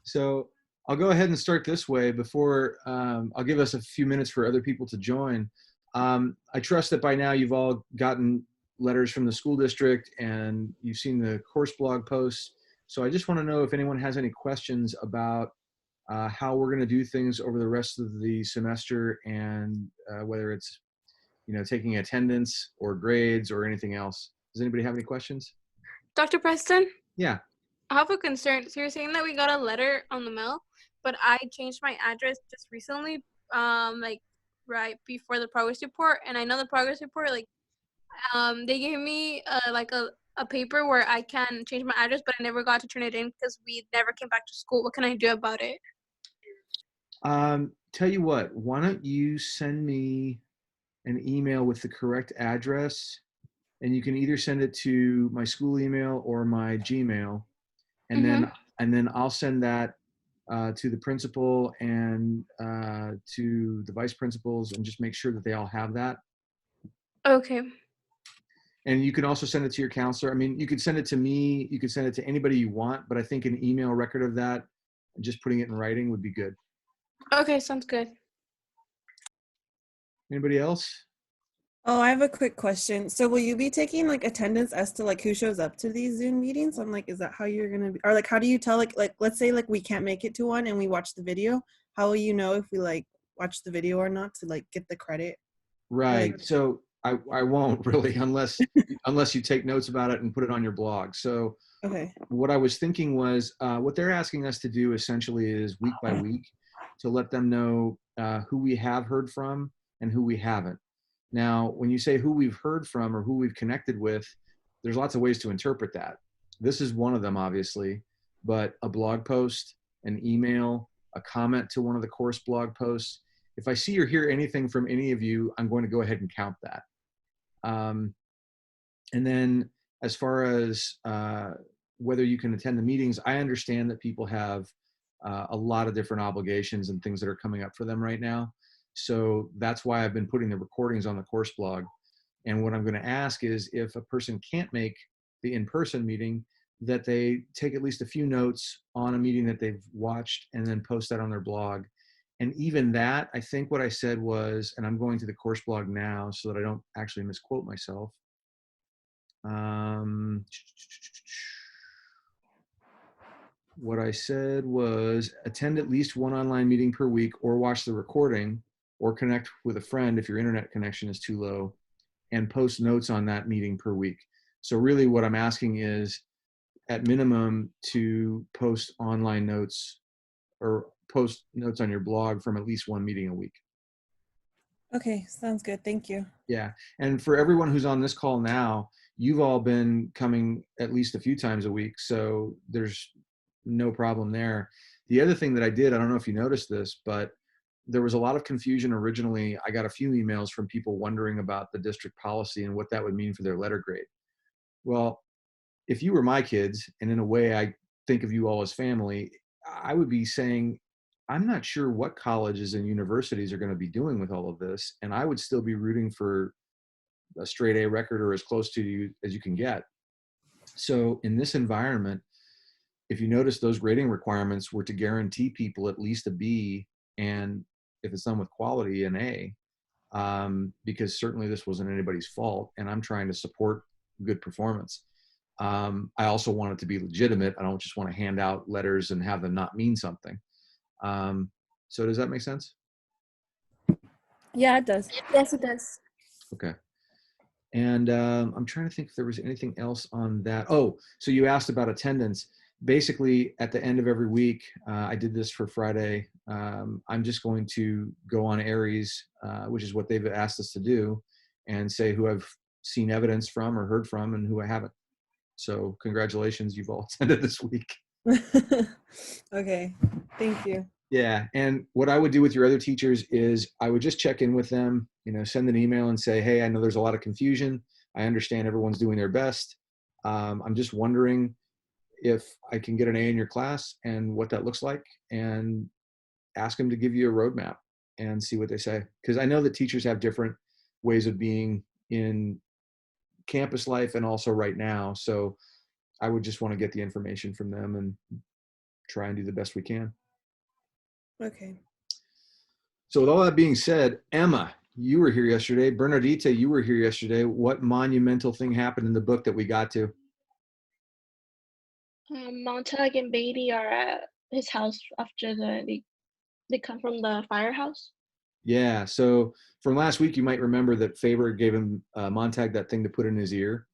So I'll go ahead and start this way before I'll give us a few minutes for other people to join. I trust that by now you've all gotten letters from the school district and you've seen the course blog posts. So I just want to know if anyone has any questions about how we're going to do things over the rest of the semester and whether it's taking attendance or grades or anything else. Does anybody have any questions? Dr. Preston, Yeah. I have a concern. So you're saying that we got a letter on the mail, but I changed my address just recently, like right before the progress report, and I know the progress report, they gave me a paper where I can change my address, but I never got to turn it in because we never came back to school. What can I do about it? Tell you what, why don't you send me an email with the correct address, and you can either send it to my school email or my Gmail, and Mm-hmm. then I'll send that to the principal and to the vice principals, and just make sure that they all have that. Okay. And you can also send it to your counselor. I mean, you could send it to me, you could send it to anybody you want, but I think an email record of that, and just putting it in writing would be good. Okay, sounds good. Anybody else? Oh, I have a quick question. So will you be taking like attendance as to like who shows up to these Zoom meetings? I'm like, is that how you're gonna be, or like how do you tell like let's say like we can't make it to one and we watch the video? How will you know if we like watch the video or not to like get the credit? Or like Right. So I won't really unless you take notes about it and put it on your blog. So okay. what I was thinking was what they're asking us to do essentially is week by week to let them know who we have heard from and who we haven't. Now, when you say who we've heard from or who we've connected with, there's lots of ways to interpret that. This is one of them, obviously, but a blog post, an email, a comment to one of the course blog posts. If I see or hear anything from any of you, I'm going to go ahead and count that. Um, and then as far as whether you can attend the meetings, I understand that people have a lot of different obligations and things that are coming up for them right now. So that's why I've been putting the recordings on the course blog. And what I'm going to ask is if a person can't make the in-person meeting, that they take at least a few notes on a meeting that they've watched and then post that on their blog. And even that, I think what I said was, and I'm going to the course blog now so that I don't actually misquote myself. What I said was attend at least one online meeting per week or watch the recording or connect with a friend if your internet connection is too low and post notes on that meeting per week. So really what I'm asking is at minimum to post online notes or post notes on your blog from at least one meeting a week. Okay, sounds good. Thank you. Yeah. And for everyone who's on this call now, you've all been coming at least a few times a week. So there's no problem there. The other thing that I did, I don't know if you noticed this, but there was a lot of confusion originally. I got a few emails from people wondering about the district policy and what that would mean for their letter grade. Well, if you were my kids, and in a way I think of you all as family, I would be saying, I'm not sure what colleges and universities are going to be doing with all of this. And I would still be rooting for a straight A record or as close to you as you can get. So in this environment, if you notice, those grading requirements were to guarantee people at least a B, and if it's done with quality, an A, because certainly this wasn't anybody's fault, and I'm trying to support good performance. I also want it to be legitimate. I don't just want to hand out letters and have them not mean something. So does that make sense? Yeah, it does. Yes, it does. Okay. And I'm trying to think if there was anything else on that. Oh, so you asked about attendance. Basically, at the end of every week, I did this for Friday. I'm just going to go on Aries, which is what they've asked us to do, and say who I've seen evidence from or heard from and who I haven't. So congratulations, you've all attended this week. Okay, thank you. Yeah, and what I would do with your other teachers is I would just check in with them, send an email and say, hey, I know there's a lot of confusion. I understand everyone's doing their best. I'm just wondering if I can get an A in your class and what that looks like, and ask them to give you a roadmap and see what they say. Because I know that teachers have different ways of being in campus life and also right now. So I would just want to get the information from them and try and do the best we can. Okay. So with all that being said, Emma, you were here yesterday. Bernardita, you were here yesterday. What monumental thing happened in the book that we got to? Montag and Beatty are at his house after they come from the firehouse. Yeah. So from last week, you might remember that Faber gave him Montag that thing to put in his ear,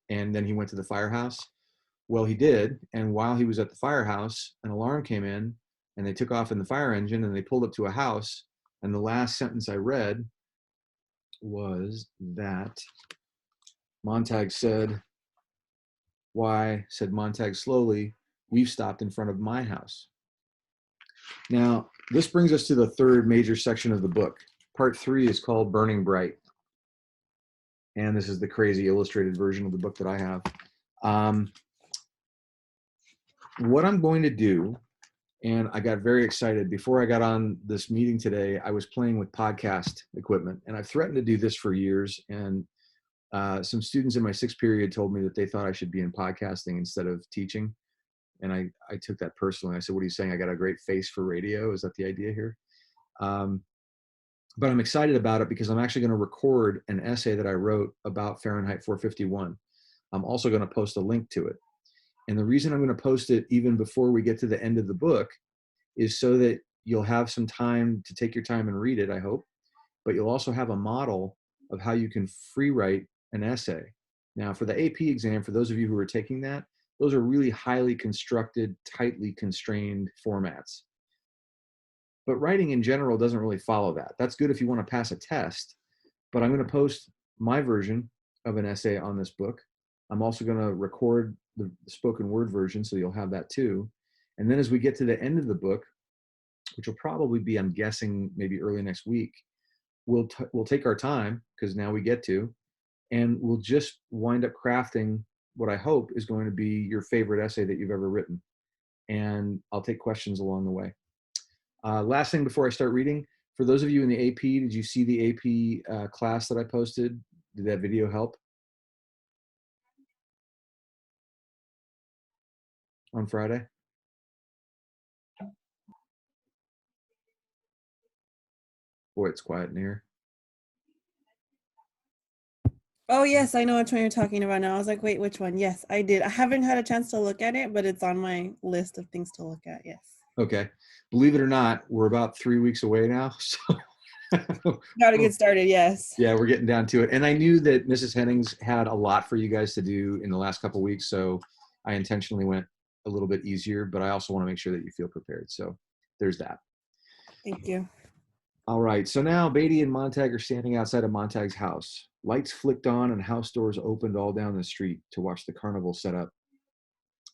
and then he went to the firehouse. Well, he did. And while he was at the firehouse, an alarm came in, and they took off in the fire engine, and they pulled up to a house. And the last sentence I read was that Montag said, "Why," said Montag slowly, "we've stopped in front of my house." Now, this brings us to the third major section of the book. Part 3 is called Burning Bright. And this is the crazy illustrated version of the book that I have. What I'm going to do, and I got very excited. Before I got on this meeting today, I was playing with podcast equipment. And I've threatened to do this for years. And some students in my 6th period told me that they thought I should be in podcasting instead of teaching. And I took that personally. I said, "What are you saying? I got a great face for radio. Is that the idea here?" But I'm excited about it because I'm actually going to record an essay that I wrote about Fahrenheit 451. I'm also going to post a link to it. And the reason I'm going to post it even before we get to the end of the book is so that you'll have some time to take your time and read it, I hope. But you'll also have a model of how you can free write an essay. Now, for the AP exam, for those of you who are taking that, those are really highly constructed, tightly constrained formats. But writing in general doesn't really follow that. That's good if you want to pass a test, but I'm going to post my version of an essay on this book. I'm also going to record the spoken word version, so you'll have that too. And then as we get to the end of the book, which will probably be, I'm guessing, maybe early next week, we'll take our time, because now we get to, and we'll just wind up crafting what I hope is going to be your favorite essay that you've ever written. And I'll take questions along the way. Last thing before I start reading, for those of you in the AP, did you see the AP class that I posted? Did that video help? On Friday? Boy, it's quiet in here. Oh yes, I know which one you're talking about now. I was like, wait, which one? Yes, I did. I haven't had a chance to look at it, but it's on my list of things to look at. Yes. Okay. Believe it or not, we're about 3 weeks away now. So Got to get started. Yes. yeah, we're getting down to it. And I knew that Mrs. Hennings had a lot for you guys to do in the last couple of weeks. So I intentionally went a little bit easier, but I also want to make sure that you feel prepared. So there's that. Thank you. All right, so now Beatty and Montag are standing outside of Montag's house. Lights flicked on and house doors opened all down the street to watch the carnival set up.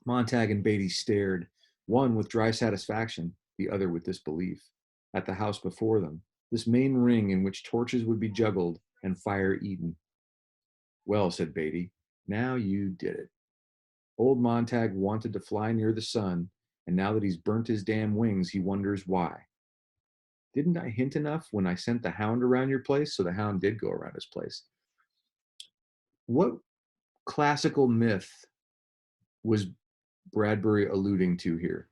Montag and Beatty stared, one with dry satisfaction, the other with disbelief, at the house before them, this main ring in which torches would be juggled and fire eaten. "Well," said Beatty, "now you did it. Old Montag wanted to fly near the sun, and now that he's burnt his damn wings, he wonders why. Didn't I hint enough when I sent the hound around your place?" So the hound did go around his place. What classical myth was Bradbury alluding to here?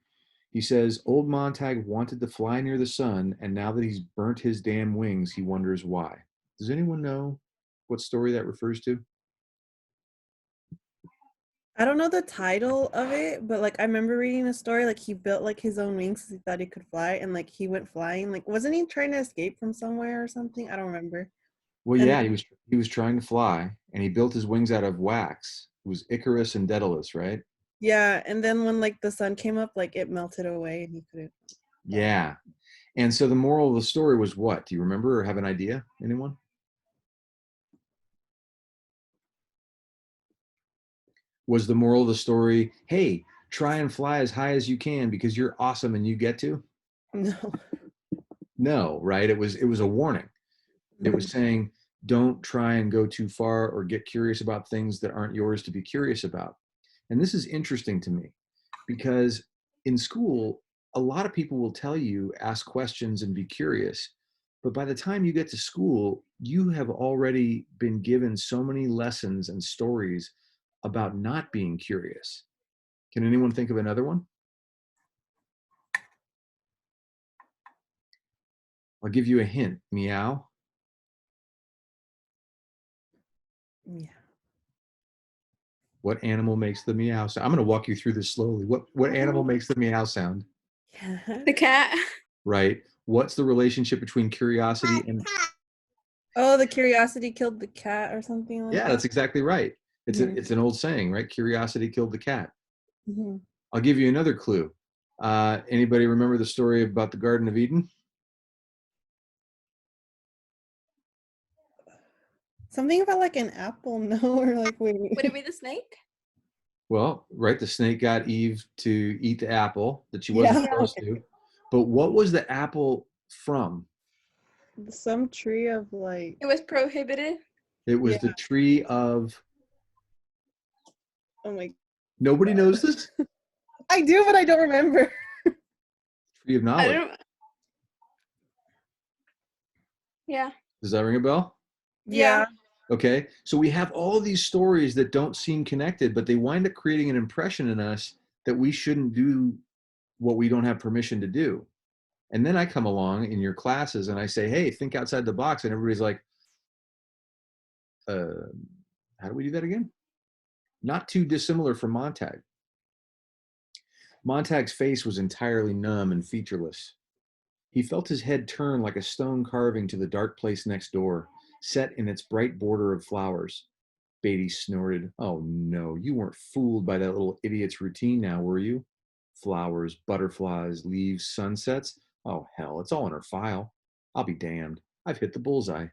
He says, old Montag wanted to fly near the sun, and now that he's burnt his damn wings, he wonders why. Does anyone know what story that refers to? I don't know the title of it, but like I remember reading a story like he built like his own wings because he thought he could fly, and like he went flying. Like wasn't he trying to escape from somewhere or something? I don't remember. Well, And yeah, he was trying to fly, and he built his wings out of wax. It was Icarus and Daedalus, right? yeah, and then when like the sun came up, like it melted away and he couldn't. Yeah. And so the moral of the story was what? Do you remember or have an idea? Anyone? Was the moral of the story, hey, try and fly as high as you can because you're awesome and you get to? No. No, right? It was a warning. It was saying, don't try and go too far or get curious about things that aren't yours to be curious about. And this is interesting to me because in school, a lot of people will tell you, ask questions and be curious. But by the time you get to school, you have already been given so many lessons and stories about not being curious. Can anyone think of another one? I'll give you a hint. Meow. Yeah. What animal makes the meow sound? I'm going to walk you through this slowly. What animal makes the meow sound? Yeah. The cat. Right. What's the relationship between curiosity and Oh, the curiosity killed the cat or something like yeah, that. that's exactly right. Mhm. It's an old saying, right? Curiosity killed the cat. Mhm. I'll give you another clue. Anybody remember the story about the Garden of Eden? Something about like an apple, no, or like Would it wait. be the snake? Well, right, the snake got Eve to eat the apple that she wasn't Yeah. supposed to. But what was the apple from? Some tree of like It was prohibited. It was yeah. the tree of Oh my nobody god. knows this? I do, but I don't remember. Tree of I knowledge. don't. Yeah. Does that ring a bell? Yeah. Yeah. Okay. So we have all these stories that don't seem connected, but they wind up creating an impression in us that we shouldn't do what we don't have permission to do. And then I come along in your classes and I say, hey, think outside the box. And everybody's like, uh, how do we do that again? Not too dissimilar from Montag. Montag's face was entirely numb and featureless. He felt his head turn like a stone carving to the dark place next door, set in its bright border of flowers. Beatty snorted. Oh no, you weren't fooled by that little idiot's routine now, were you? Flowers, butterflies, leaves, sunsets. Oh hell, it's all in her file. I'll be damned. I've hit the bullseye.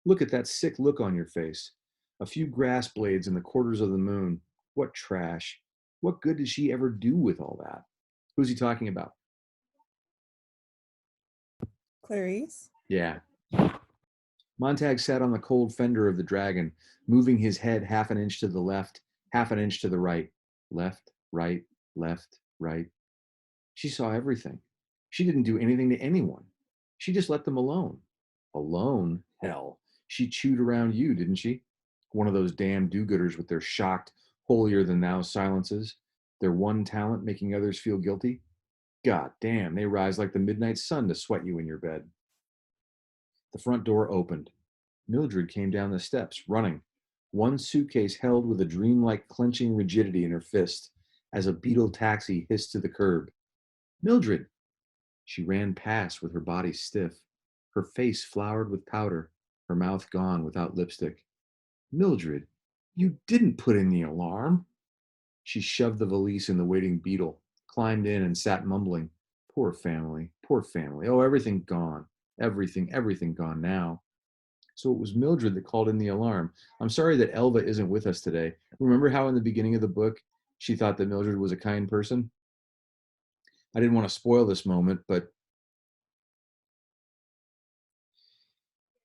Look at that sick look on your face. A few grass blades in the quarters of the moon. What trash. What good did she ever do with all that? Who's he talking about? Clarice. Yeah. Montag sat on the cold fender of the Dragon, moving his head half an inch to the left, half an inch to the right. Left, right, left, right. She saw everything. She didn't do anything to anyone. She just let them alone. Alone? Hell. She chewed around you, didn't she? One of those damn do-gooders with their shocked, holier than thou silences, their one talent making others feel guilty. God damn, they rise like the midnight sun to sweat you in your bed. The front door opened. Mildred came down the steps, running, one suitcase held with a dreamlike clenching rigidity in her fist as a beetle taxi hissed to the curb. Mildred! She ran past with her body stiff, her face floured with powder, her mouth gone without lipstick. Mildred, you didn't put in the alarm. She shoved the valise in the waiting beetle, climbed in, and sat mumbling. Poor family, poor family. Oh, everything gone. Everything gone now. So it was Mildred that called in the alarm. I'm sorry that Elva isn't with us today. Remember how in the beginning of the book she thought that Mildred was a kind person? I didn't want to spoil this moment, but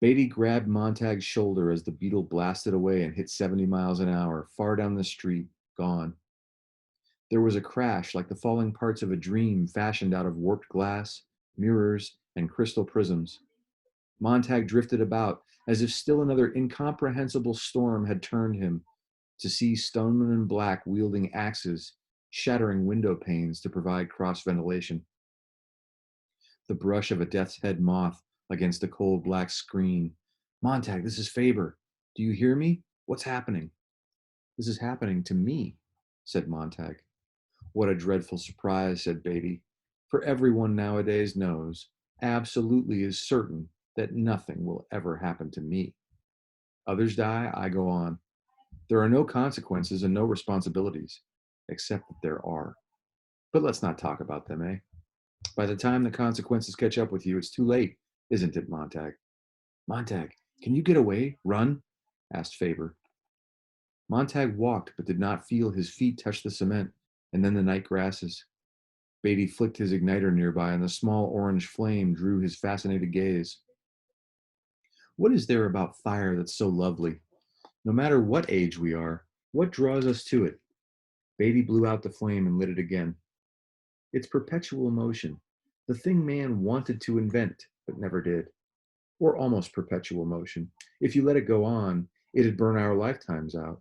Beatty grabbed Montag's shoulder as the beetle blasted away and hit 70 miles an hour, far down the street, gone. There was a crash like the falling parts of a dream fashioned out of warped glass, mirrors, and crystal prisms. Montag drifted about as if still another incomprehensible storm had turned him to see stonemen in black wielding axes, shattering window panes to provide cross ventilation. The brush of a death's head moth against a cold black screen. Montag, this is Faber. Do you hear me? What's happening? This is happening to me, said Montag. What a dreadful surprise, said Beatty. For everyone nowadays knows, absolutely is certain, that nothing will ever happen to me. Others die, I go on. There are no consequences and no responsibilities, except that there are. But let's not talk about them, eh? By the time the consequences catch up with you, it's too late, isn't it, Montag? Montag, can you get away? Run? Asked Faber. Montag walked, but did not feel his feet touch the cement, and then the night grasses. Beatty flicked his igniter nearby, and the small orange flame drew his fascinated gaze. What is there about fire that's so lovely? No matter what age we are, what draws us to it? Beatty blew out the flame and lit it again. It's perpetual motion, the thing man wanted to invent, but never did. Or almost perpetual motion. If you let it go on, it'd burn our lifetimes out.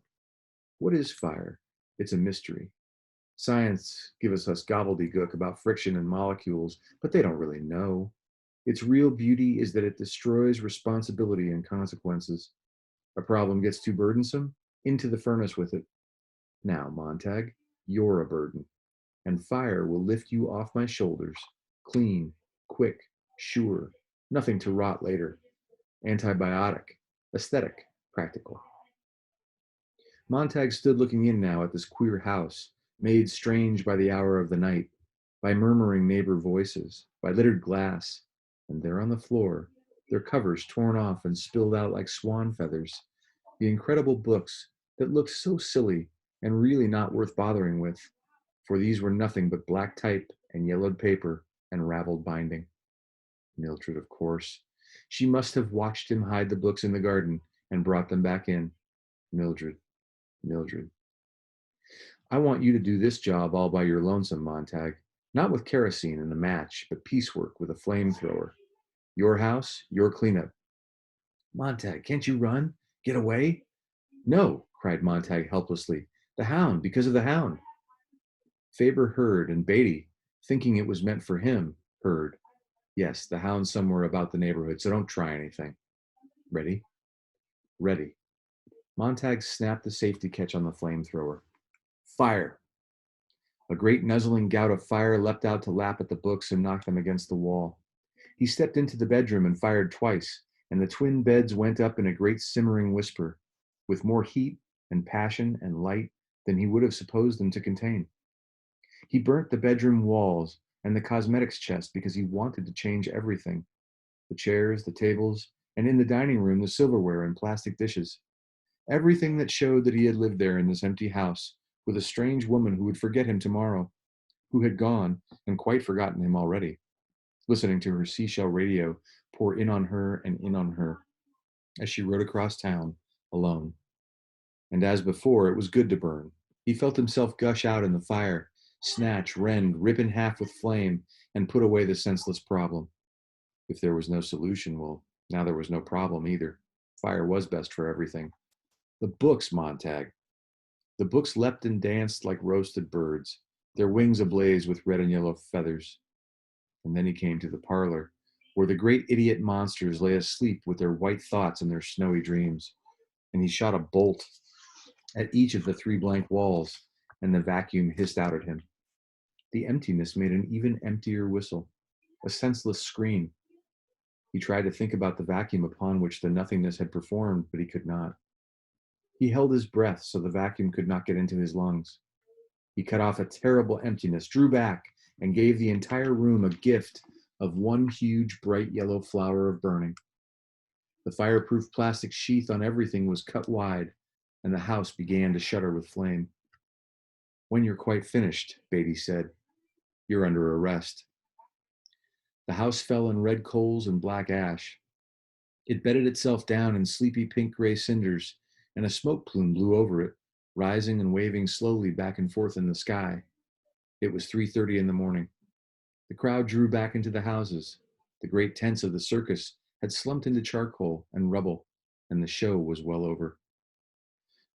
What is fire? It's a mystery. Science gives us gobbledygook about friction and molecules, but they don't really know. Its real beauty is that it destroys responsibility and consequences. A problem gets too burdensome, into the furnace with it. Now, Montag, you're a burden, and fire will lift you off my shoulders, clean, quick, sure, nothing to rot later. Antibiotic, aesthetic, practical. Montag stood looking in now at this queer house, made strange by the hour of the night, by murmuring neighbor voices, by littered glass, and there on the floor, their covers torn off and spilled out like swan feathers, the incredible books that looked so silly and really not worth bothering with, for these were nothing but black type and yellowed paper and raveled binding. Mildred, of course. She must have watched him hide the books in the garden and brought them back in. Mildred, Mildred. I want you to do this job all by your lonesome, Montag. Not with kerosene and a match, but piecework with a flamethrower. Your house, your cleanup. Montag, can't you run? Get away? No, cried Montag helplessly. The hound, because of the hound. Faber heard, and Beatty, thinking it was meant for him, heard. Yes, the hound's somewhere about the neighborhood, so don't try anything. Ready? Ready. Montag snapped the safety catch on the flamethrower. Fire! A great nuzzling gout of fire leapt out to lap at the books and knock them against the wall. He stepped into the bedroom and fired twice, and the twin beds went up in a great simmering whisper, with more heat and passion and light than he would have supposed them to contain. He burnt the bedroom walls and the cosmetics chest because he wanted to change everything, the chairs, the tables, and in the dining room, the silverware and plastic dishes. Everything that showed that he had lived there in this empty house with a strange woman who would forget him tomorrow, who had gone and quite forgotten him already, listening to her seashell radio pour in on her and in on her as she rode across town alone. And as before, it was good to burn. He felt himself gush out in the fire, snatch, rend, rip in half with flame, and put away the senseless problem. If there was no solution, well, now there was no problem either. Fire was best for everything. The books, Montag. The books leapt and danced like roasted birds, their wings ablaze with red and yellow feathers. And then he came to the parlor, where the great idiot monsters lay asleep with their white thoughts and their snowy dreams. And he shot a bolt at each of the three blank walls, and the vacuum hissed out at him. The emptiness made an even emptier whistle, a senseless scream. He tried to think about the vacuum upon which the nothingness had performed, but he could not. He held his breath so the vacuum could not get into his lungs. He cut off a terrible emptiness, drew back, and gave the entire room a gift of one huge bright yellow flower of burning. The fireproof plastic sheath on everything was cut wide, and the house began to shudder with flame. When you're quite finished, Beatty said, you're under arrest. The house fell in red coals and black ash. It bedded itself down in sleepy pink-gray cinders, and a smoke plume blew over it, rising and waving slowly back and forth in the sky. It was 3:30 in the morning. The crowd drew back into the houses. The great tents of the circus had slumped into charcoal and rubble, and the show was well over.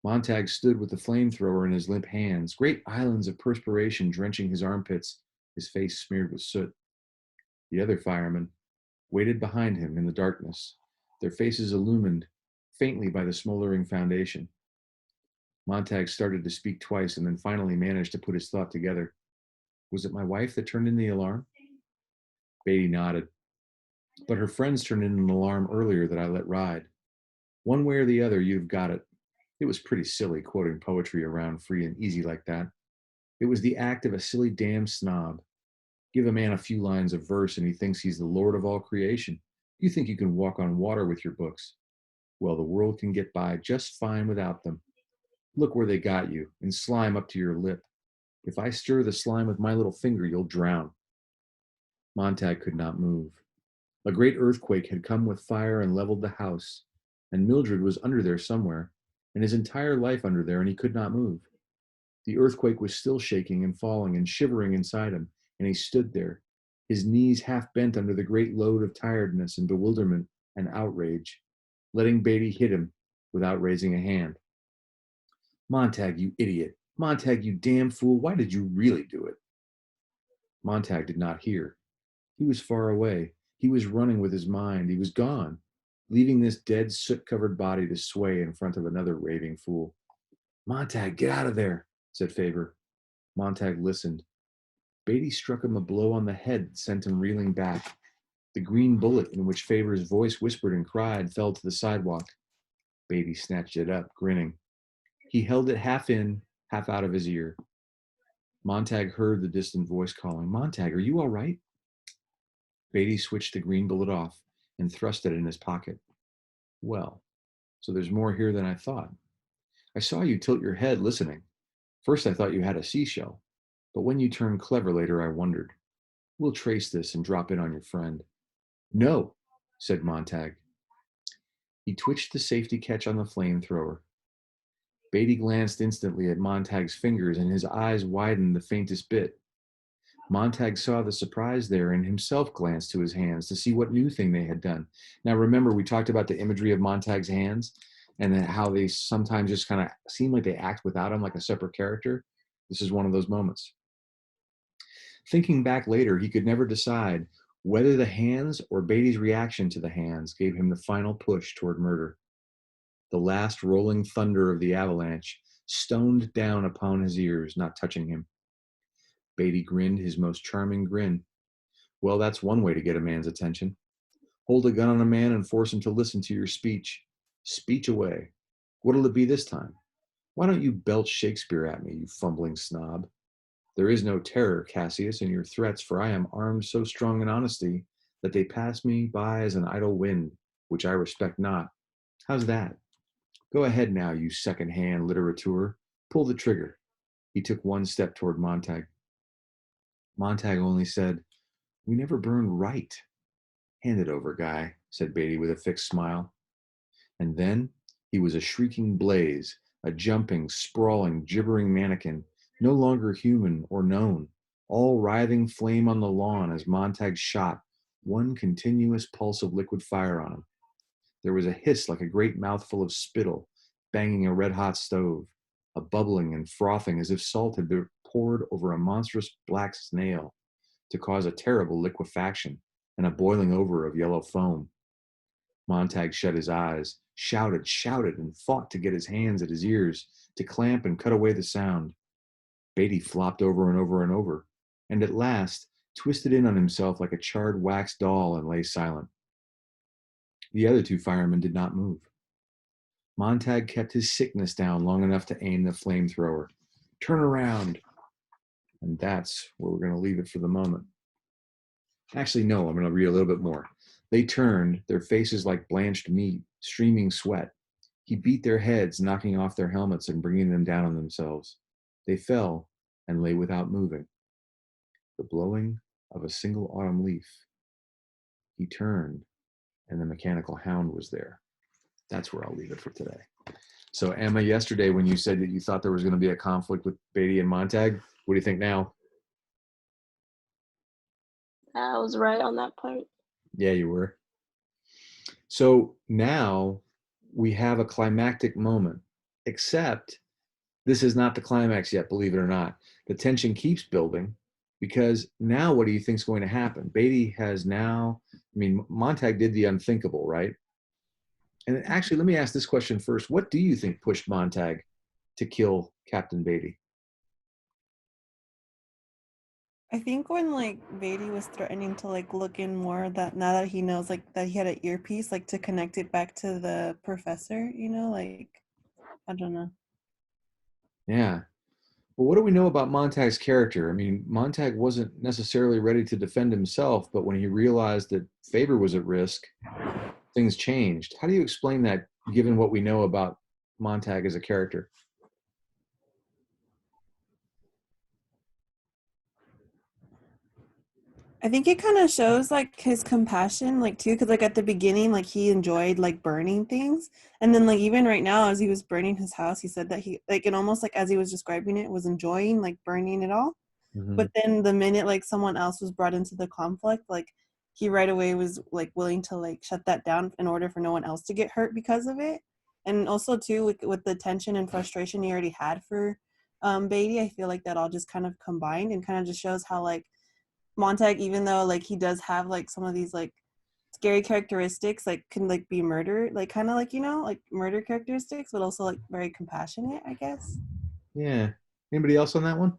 Montag stood with the flamethrower in his limp hands, great islands of perspiration drenching his armpits, his face smeared with soot. The other firemen waited behind him in the darkness, their faces illumined faintly by the smoldering foundation. Montag started to speak twice and then finally managed to put his thought together. Was it my wife that turned in the alarm? Beatty nodded. But her friends turned in an alarm earlier that I let ride. One way or the other, you've got it. It was pretty silly quoting poetry around free and easy like that. It was the act of a silly damn snob. Give a man a few lines of verse and he thinks he's the lord of all creation. You think you can walk on water with your books. Well, the world can get by just fine without them. Look where they got you, in slime up to your lip. If I stir the slime with my little finger, you'll drown. Montag could not move. A great earthquake had come with fire and leveled the house, and Mildred was under there somewhere, and his entire life under there, and he could not move. The earthquake was still shaking and falling and shivering inside him, and he stood there, his knees half bent under the great load of tiredness and bewilderment and outrage, letting Beatty hit him without raising a hand. Montag, you idiot. Montag, you damn fool. Why did you really do it? Montag did not hear. He was far away. He was running with his mind. He was gone, leaving this dead, soot-covered body to sway in front of another raving fool. Montag, get out of there, said Faber. Montag listened. Beatty struck him a blow on the head that sent him reeling back. The green bullet in which Faber's voice whispered and cried fell to the sidewalk. Beatty snatched it up, grinning. He held it half in, half out of his ear. Montag heard the distant voice calling, Montag, are you all right? Beatty switched the green bullet off and thrust it in his pocket. Well, so there's more here than I thought. I saw you tilt your head listening. First I thought you had a seashell, but when you turned clever later, I wondered. We'll trace this and drop in on your friend. No, said Montag. He twitched the safety catch on the flamethrower. Beatty glanced instantly at Montag's fingers, and his eyes widened the faintest bit. Montag saw the surprise there and himself glanced to his hands to see what new thing they had done. Now, remember, we talked about the imagery of Montag's hands and then how they sometimes just kind of seem like they act without him, like a separate character. This is one of those moments. Thinking back later, he could never decide whether the hands or Beatty's reaction to the hands gave him the final push toward murder. The last rolling thunder of the avalanche stoned down upon his ears, not touching him. Beatty grinned his most charming grin. Well, that's one way to get a man's attention. Hold a gun on a man and force him to listen to your speech. Speech away. What'll it be this time? Why don't you belch Shakespeare at me, you fumbling snob? There is no terror, Cassius, in your threats, for I am armed so strong in honesty that they pass me by as an idle wind, which I respect not. How's that? Go ahead now, you second-hand litterateur. Pull the trigger. He took one step toward Montag. Montag only said, We never burn right. Hand it over, guy, said Beatty with a fixed smile. And then he was a shrieking blaze, a jumping, sprawling, gibbering mannequin, no longer human or known, all writhing flame on the lawn as Montag shot one continuous pulse of liquid fire on him. There was a hiss like a great mouthful of spittle banging a red-hot stove, a bubbling and frothing as if salt had been poured over a monstrous black snail to cause a terrible liquefaction and a boiling over of yellow foam. Montag shut his eyes, shouted, and fought to get his hands at his ears, to clamp and cut away the sound. Beatty flopped over and over and over, and at last twisted in on himself like a charred wax doll and lay silent. The other two firemen did not move. Montag kept his sickness down long enough to aim the flamethrower. Turn around. And that's where we're going to leave it for the moment. Actually, no, I'm going to read a little bit more. They turned, their faces like blanched meat, streaming sweat. He beat their heads, knocking off their helmets and bringing them down on themselves. They fell and lay without moving. The blowing of a single autumn leaf. He turned, and the mechanical hound was there. That's where I'll leave it for today. So, Emma, yesterday when you said that you thought there was going to be a conflict with Beatty and Montag, what do you think now? I was right on that part. Yeah, you were. So now we have a climactic moment, except this is not the climax yet, believe it or not. The tension keeps building because now what do you think is going to happen? Beatty has now, Montag did the unthinkable, right? And actually, let me ask this question first. What do you think pushed Montag to kill Captain Beatty? I think when like Beatty was threatening to like look in more, that now that he knows like that he had an earpiece, like to connect it back to the professor, you know, like I don't know. Yeah. Well, what do we know about Montag's character? I mean, Montag wasn't necessarily ready to defend himself, but when he realized that Faber was at risk, things changed. How do you explain that, given what we know about Montag as a character? I think it kind of shows like his compassion, like too, because like at the beginning, like he enjoyed like burning things, and then like even right now, as he was burning his house, he said that he like it almost like as he was describing it was enjoying like burning it all. Mm-hmm. But then the minute like someone else was brought into the conflict, like he right away was like willing to like shut that down in order for no one else to get hurt because of it. And also too with the tension and frustration he already had for Beatty, I feel like that all just kind of combined and kind of just shows how like Montag, even though like he does have like some of these like scary characteristics like can like be murder, like kind of like, you know, like murder characteristics, but also like very compassionate, I guess. Yeah. Anybody else on that one?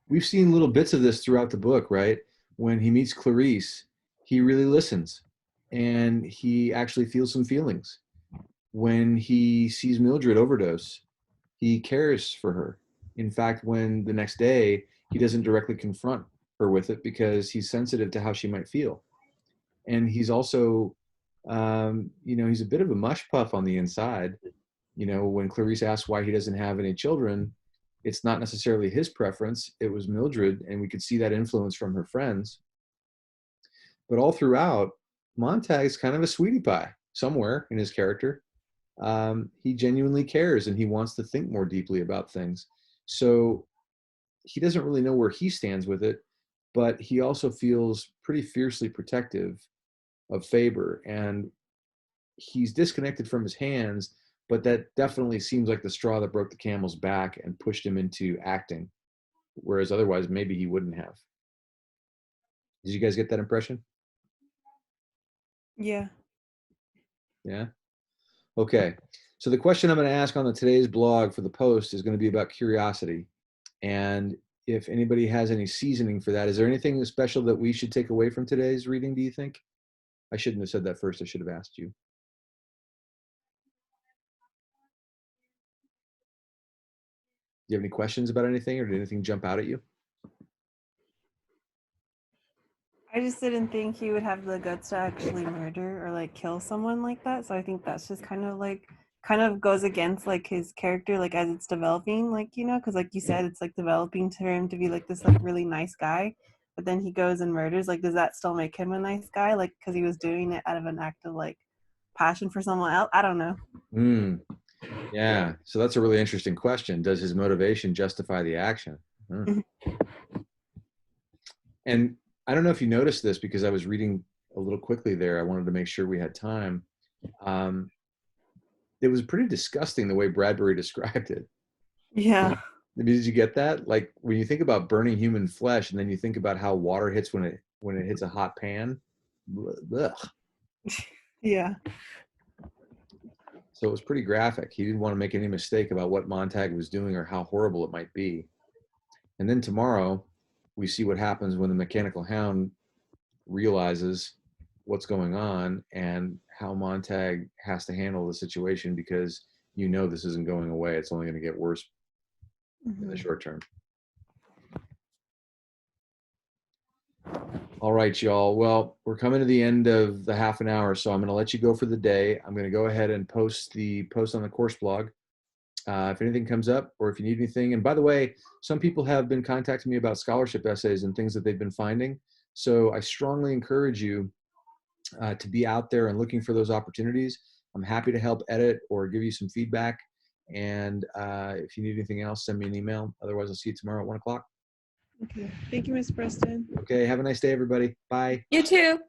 We've seen little bits of this throughout the book, right? When he meets Clarice, he really listens and he actually feels some feelings. When he sees Mildred overdose, he cares for her. In fact, when the next day, he doesn't directly confront her with it because he's sensitive to how she might feel. And he's also, he's a bit of a mush puff on the inside. When Clarice asks why he doesn't have any children, it's not necessarily his preference. It was Mildred, and we could see that influence from her friends. But all throughout, Montag's kind of a sweetie pie somewhere in his character. He genuinely cares, and he wants to think more deeply about things. So he doesn't really know where he stands with it, but he also feels pretty fiercely protective of Faber, and he's disconnected from his hands, but that definitely seems like the straw that broke the camel's back and pushed him into acting, whereas otherwise maybe he wouldn't have. Did you guys get that impression? Yeah. Yeah. Okay. So the question I'm going to ask on today's blog for the post is going to be about curiosity. And if anybody has any seasoning for that, is there anything special that we should take away from today's reading, do you think? I shouldn't have said that first. I should have asked you. Do you have any questions about anything, or did anything jump out at you? I just didn't think he would have the guts to actually murder or like kill someone like that. So I think that's just kind of goes against like his character, like as it's developing, like, you know, because like you said, it's like developing to him to be like this like really nice guy, but then he goes and murders. Like, does that still make him a nice guy? Like, because he was doing it out of an act of like passion for someone else? I don't know. Yeah. So that's a really interesting question. Does his motivation justify the action? And I don't know if you noticed this because I was reading a little quickly there. I wanted to make sure we had time. It was pretty disgusting the way Bradbury described it. Yeah. Did you get that? Like when you think about burning human flesh, and then you think about how water hits when it hits a hot pan. Ugh. Yeah. So it was pretty graphic. He didn't want to make any mistake about what Montag was doing or how horrible it might be. And then tomorrow, we see what happens when the mechanical hound realizes what's going on and how Montag has to handle the situation, because this isn't going away. It's only going to get worse in the short term. All right, y'all. Well, we're coming to the end of the half an hour, so I'm going to let you go for the day. I'm going to go ahead and post the post on the course blog. If anything comes up or if you need anything. And by the way, some people have been contacting me about scholarship essays and things that they've been finding. So I strongly encourage you to be out there and looking for those opportunities. I'm happy to help edit or give you some feedback. And if you need anything else, send me an email. Otherwise, I'll see you tomorrow at 1 o'clock. Okay. Thank you, Ms. Preston. Okay. Have a nice day, everybody. Bye. You too.